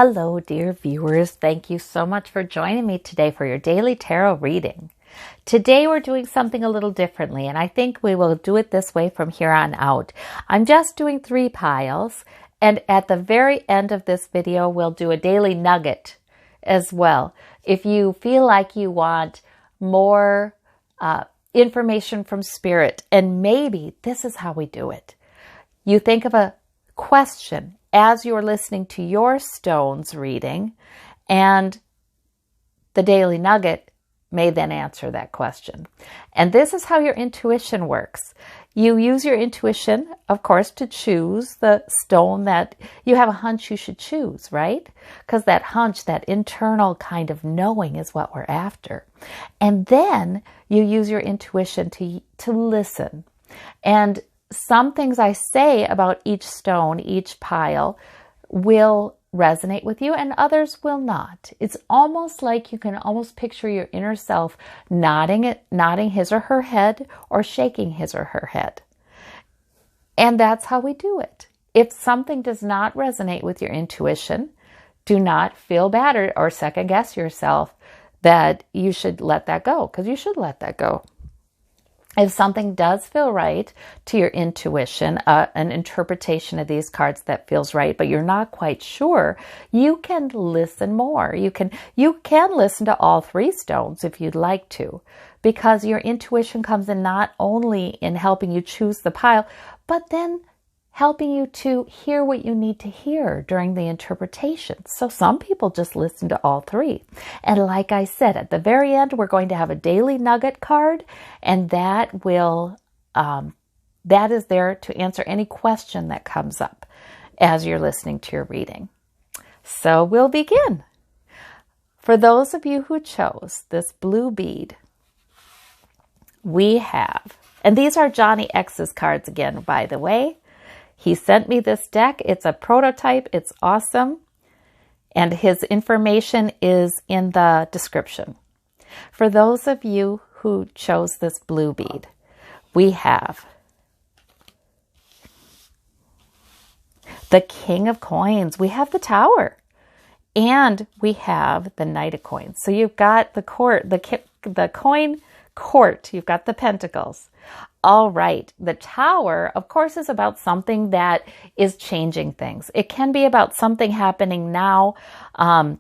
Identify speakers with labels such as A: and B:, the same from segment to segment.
A: Hello, dear viewers. Thank you so much for joining me today for your daily tarot reading. Today we're doing something a little differently, and I think we will do it this way from here on out. I'm just doing 3 piles, and at the very end of this video, we'll do a daily nugget as well. If you feel like you want more information from Spirit, and maybe this is how we do it. You think of a question as you're listening to your stones reading, and the daily nugget may then answer that question. And this is how your intuition works. You use your intuition, of course, to choose the stone that you have a hunch you should choose, right? Because that hunch, that internal kind of knowing is what we're after. And then you use your intuition to listen. And some things I say about each stone, each pile, will resonate with you and others will not. It's almost like you can almost picture your inner self nodding his or her head or shaking his or her head. And that's how we do it. If something does not resonate with your intuition, do not feel bad or second guess yourself that you should let that go, because you should let that go. If something does feel right to your intuition, an interpretation of these cards that feels right, but you're not quite sure, you can listen more. You can listen to all 3 stones if you'd like to, because your intuition comes in not only in helping you choose the pile, but then helping you to hear what you need to hear during the interpretation. So some people just listen to all 3. And like I said, at the very end, we're going to have a daily nugget card, and that is there to answer any question that comes up as you're listening to your reading. So we'll begin. For those of you who chose this blue bead, we have, and these are Johnny X's cards again, by the way. He sent me this deck. It's a prototype. It's awesome. And his information is in the description. For those of you who chose this blue bead, we have the King of Coins. We have the Tower. And we have the Knight of Coins. So you've got the court, the coin court. You've got the pentacles. All right. The Tower, of course, is about something that is changing things. It can be about something happening now,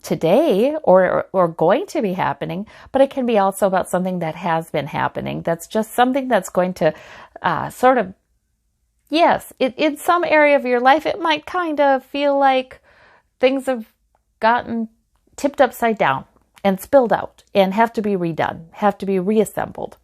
A: today, or going to be happening, but it can be also about something that has been happening. That's just something that's going to in some area of your life, it might kind of feel like things have gotten tipped upside down and spilled out and have to be redone, have to be reassembled.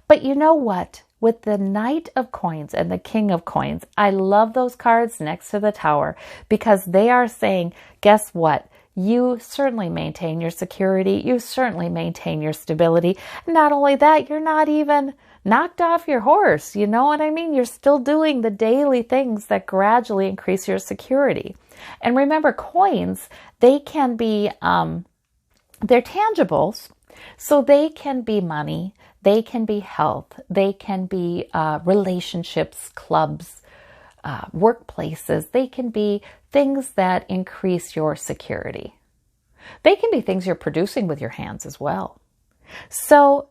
A: But you know what? With the Knight of Coins and the King of Coins, I love those cards next to the Tower because they are saying, guess what? You certainly maintain your security. You certainly maintain your stability. Not only that, you're not even knocked off your horse. You know what I mean? You're still doing the daily things that gradually increase your security. And remember, coins, they can be, they're tangibles. So they can be money, they can be health, they can be relationships, clubs, workplaces. They can be things that increase your security. They can be things you're producing with your hands as well. So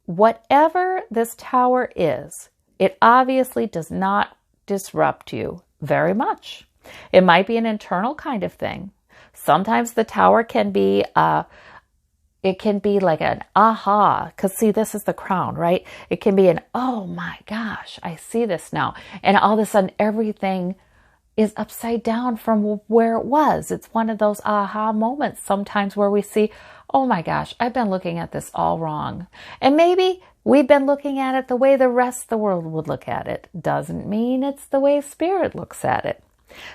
A: whatever this Tower is, it obviously does not disrupt you very much. It might be an internal kind of thing. Sometimes the Tower can be it can be like an aha, because see, this is the crown, right? It can be an, oh my gosh, I see this now. And all of a sudden, everything is upside down from where it was. It's one of those aha moments sometimes where we see, oh my gosh, I've been looking at this all wrong. And maybe we've been looking at it the way the rest of the world would look at it. Doesn't mean it's the way Spirit looks at it.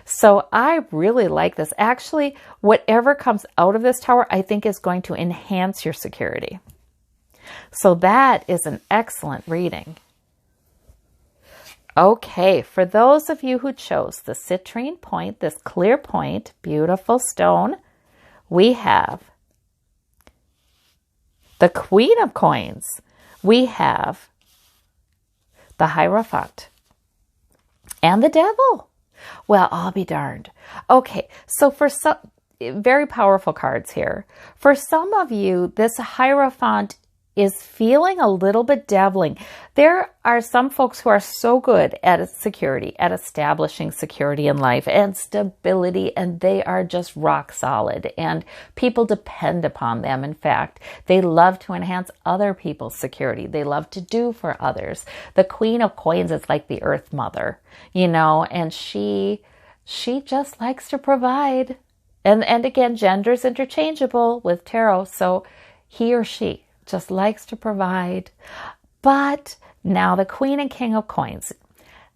A: So I really like this. Actually, whatever comes out of this Tower, I think is going to enhance your security. So that is an excellent reading. Okay, for those of you who chose the citrine point, this clear point, beautiful stone, we have the Queen of Coins. We have the Hierophant and the Devil. Well, I'll be darned. Okay, so for some, very powerful cards here. For some of you, this Hierophant is feeling a little bit deviling. There are some folks who are so good at security, at establishing security in life and stability, and they are just rock solid, and people depend upon them. In fact, they love to enhance other people's security. They love to do for others. The Queen of Coins is like the Earth Mother, you know, and she just likes to provide. And again, gender's interchangeable with tarot, so he or she just likes to provide. But now the Queen and King of Coins,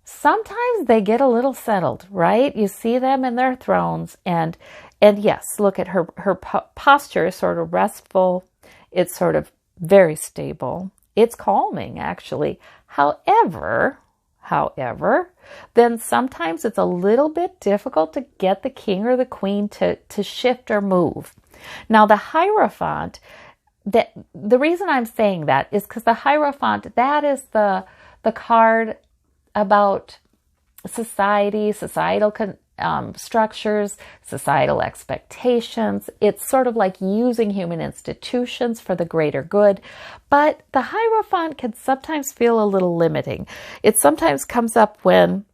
A: sometimes they get a little settled, right? You see them in their thrones, and yes, look at her posture is sort of restful. It's sort of very stable. It's calming, actually. However, then sometimes it's a little bit difficult to get the king or the queen to shift or move. Now, the Hierophant, the reason I'm saying that is because the Hierophant, that is the card about society, societal structures, societal expectations. It's sort of like using human institutions for the greater good. But the Hierophant can sometimes feel a little limiting. It sometimes comes up when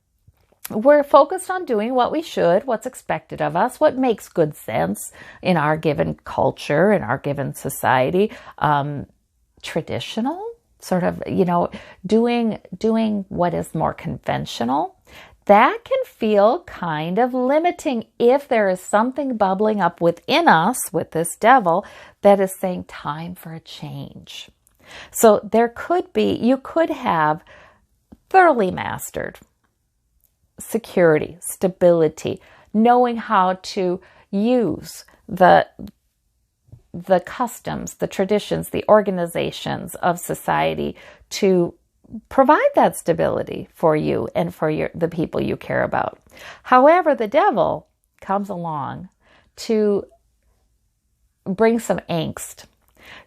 A: we're focused on doing what we should, what's expected of us, what makes good sense in our given culture, in our given society, traditional, sort of, you know, doing what is more conventional. That can feel kind of limiting if there is something bubbling up within us with this devil that is saying time for a change. So there could be, you could have thoroughly mastered security, stability, knowing how to use the customs, the traditions, the organizations of society to provide that stability for you and for the people you care about. However, the devil comes along to bring some angst,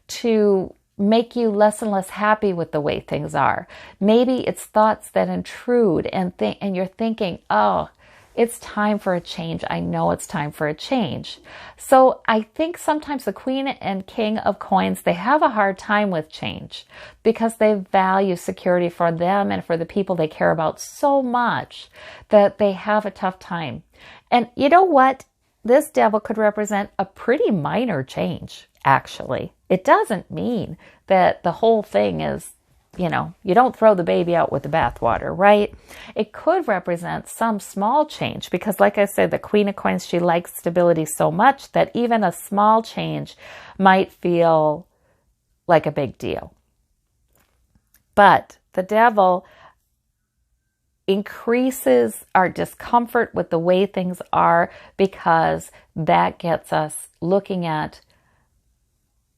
A: to make you less and less happy with the way things are. Maybe it's thoughts that intrude and you're thinking, oh, it's time for a change. I know it's time for a change. So I think sometimes the Queen and King of Coins, they have a hard time with change because they value security for them and for the people they care about so much that they have a tough time. And you know what? This devil could represent a pretty minor change, actually. It doesn't mean that the whole thing is, you know, you don't throw the baby out with the bathwater, right? It could represent some small change because, like I said, the Queen of Coins, she likes stability so much that even a small change might feel like a big deal. But the devil increases our discomfort with the way things are because that gets us looking at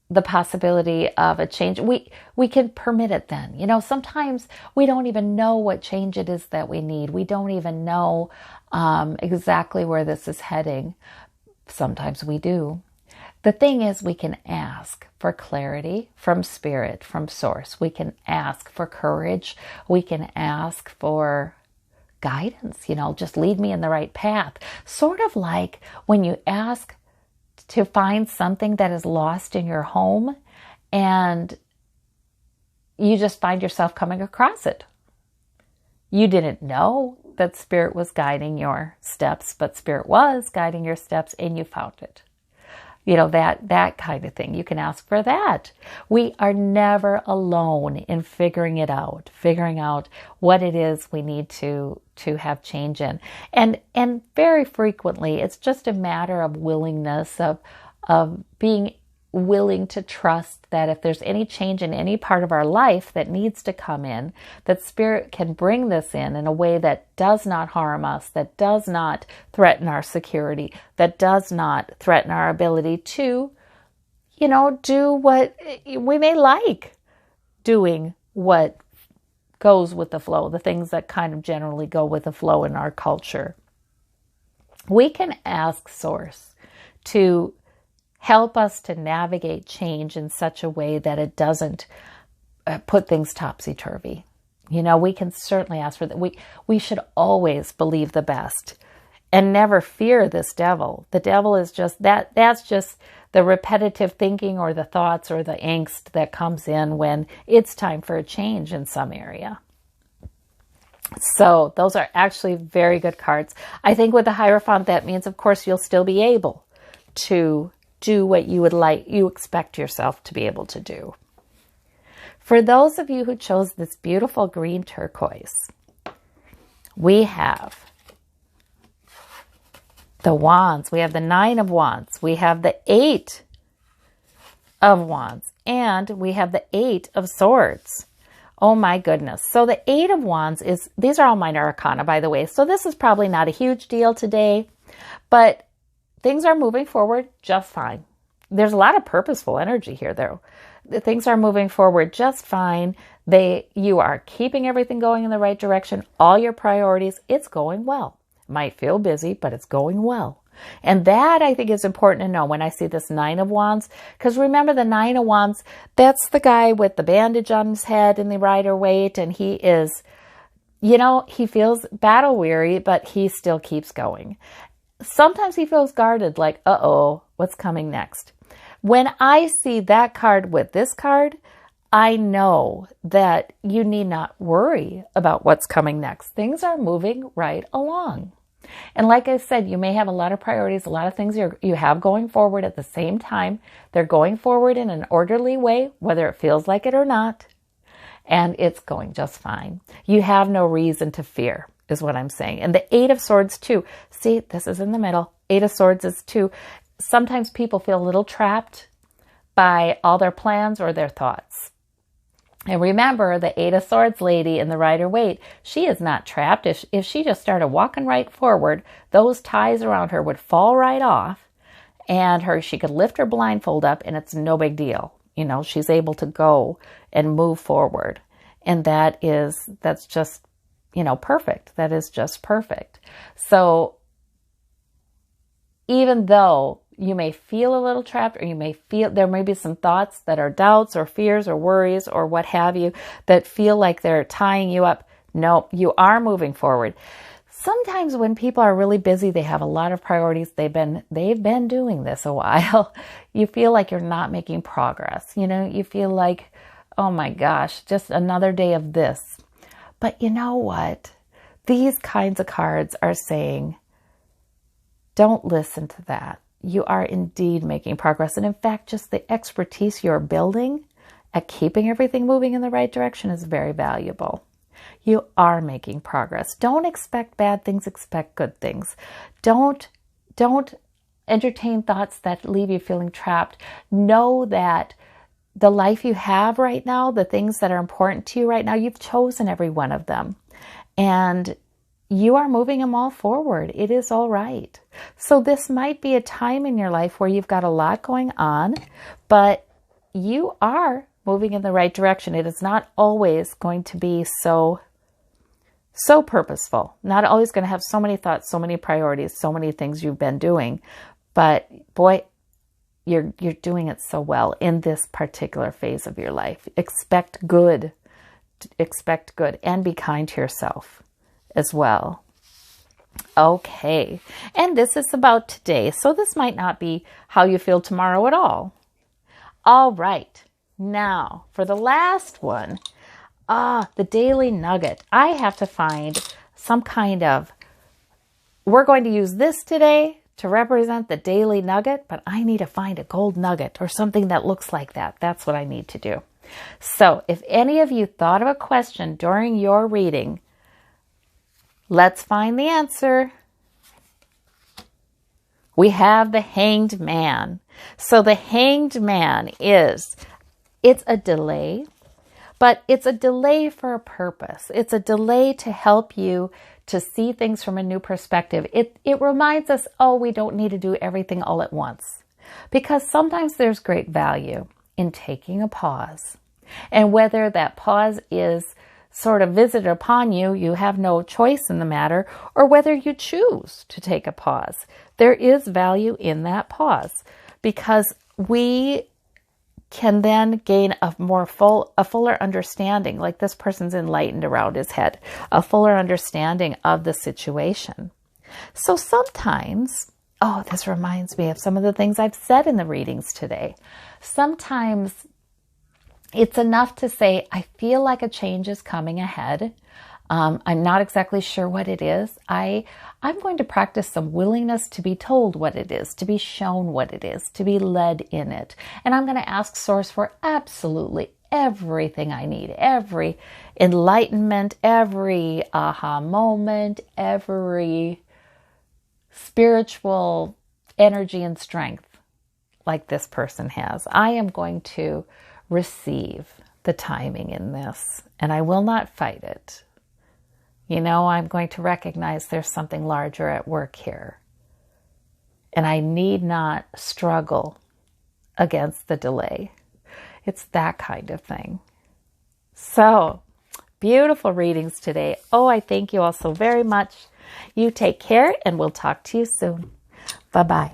A: the possibility of a change. We can permit it then. You know, sometimes we don't even know what change it is that we need. We don't even know exactly where this is heading. Sometimes we do. The thing is, we can ask for clarity from spirit, from source. We can ask for courage. We can ask for guidance, you know, just lead me in the right path. Sort of like when you ask to find something that is lost in your home and you just find yourself coming across it. You didn't know that Spirit was guiding your steps, but Spirit was guiding your steps and you found it. You know, that kind of thing. You can ask for that. We are never alone in figuring it out, figuring out what it is we need to have change in. And very frequently, it's just a matter of willingness, of being willing to trust that if there's any change in any part of our life that needs to come in, that Spirit can bring this in a way that does not harm us, that does not threaten our security, that does not threaten our ability to, you know, do what we may like doing, what goes with the flow, the things that kind of generally go with the flow in our culture. We can ask Source to help us to navigate change in such a way that it doesn't put things topsy-turvy. You know, we can certainly ask for that. We should always believe the best and never fear this devil. The devil is just that's just the repetitive thinking or the thoughts or the angst that comes in when it's time for a change in some area. So those are actually very good cards. I think with the Hierophant, that means, of course, you'll still be able to do what you expect yourself to be able to do. For those of you who chose this beautiful green turquoise, we have the Wands. We have the 9 of Wands. We have the 8 of Wands. And we have the 8 of Swords. Oh my goodness. So the 8 of Wands these are all minor arcana, by the way. So this is probably not a huge deal today, but things are moving forward just fine. There's a lot of purposeful energy here, though. Things are moving forward just fine. You are keeping everything going in the right direction. All your priorities, it's going well. Might feel busy, but it's going well. And that, I think, is important to know when I see this 9 of Wands. Because remember, the 9 of Wands, that's the guy with the bandage on his head in the Rider-Waite. And he is, he feels battle weary, but he still keeps going. Sometimes he feels guarded, like, uh-oh, what's coming next? When I see that card with this card, I know that you need not worry about what's coming next. Things are moving right along. And like I said, you may have a lot of priorities, a lot of things you have going forward at the same time. They're going forward in an orderly way, whether it feels like it or not. And it's going just fine. You have no reason to fear, is what I'm saying. And the 8 of Swords too. See, this is in the middle. 8 of Swords is too. Sometimes people feel a little trapped by all their plans or their thoughts. And remember, the 8 of Swords lady in the Rider-Waite, she is not trapped. If she just started walking right forward, those ties around her would fall right off, and she could lift her blindfold up, and it's no big deal. She's able to go and move forward. And that's just, perfect. That is just perfect. So even though you may feel a little trapped, or there may be some thoughts that are doubts or fears or worries or what have you that feel like they're tying you up. No, you are moving forward. Sometimes when people are really busy, they have a lot of priorities. They've been doing this a while. You feel like you're not making progress. You feel like, oh my gosh, just another day of this. But you know what? These kinds of cards are saying, don't listen to that. You are indeed making progress. And in fact, just the expertise you're building at keeping everything moving in the right direction is very valuable. You are making progress. Don't expect bad things, expect good things. Don't entertain thoughts that leave you feeling trapped. Know that the life you have right now, the things that are important to you right now, you've chosen every one of them. And you are moving them all forward. It is all right. So this might be a time in your life where you've got a lot going on, but you are moving in the right direction. It is not always going to be so purposeful. Not always going to have so many thoughts, so many priorities, so many things you've been doing. But boy, you're doing it so well in this particular phase of your life. Expect good. Expect good, and be kind to yourself as well. Okay, and this is about today, so this might not be how you feel tomorrow at all. All right, now for the last one, the daily nugget. I have to find some kind of, we're going to use this today to represent the daily nugget, but I need to find a gold nugget or something that looks like that. That's what I need to do. So if any of you thought of a question during your reading, let's find the answer. We have the Hanged Man. So the Hanged Man it's a delay, but it's a delay for a purpose. It's a delay to help you to see things from a new perspective. It reminds us, we don't need to do everything all at once. Because sometimes there's great value in taking a pause. And whether that pause is sort of visited upon you, you have no choice in the matter, or whether you choose to take a pause. There is value in that pause because we can then gain a fuller understanding, like this person's enlightened around his head, a fuller understanding of the situation. So sometimes, oh, this reminds me of some of the things I've said in the readings today. Sometimes it's enough to say, I feel like a change is coming ahead. I'm not exactly sure what it is. I'm going to practice some willingness to be told what it is, to be shown what it is, to be led in it. And I'm going to ask Source for absolutely everything I need, every enlightenment, every aha moment, every spiritual energy and strength like this person has. I am going to receive the timing in this, and I will not fight it. You know, I'm going to recognize there's something larger at work here, and I need not struggle against the delay. It's that kind of thing. So, beautiful readings today. Oh, I thank you all so very much. You take care, and we'll talk to you soon. Bye-bye.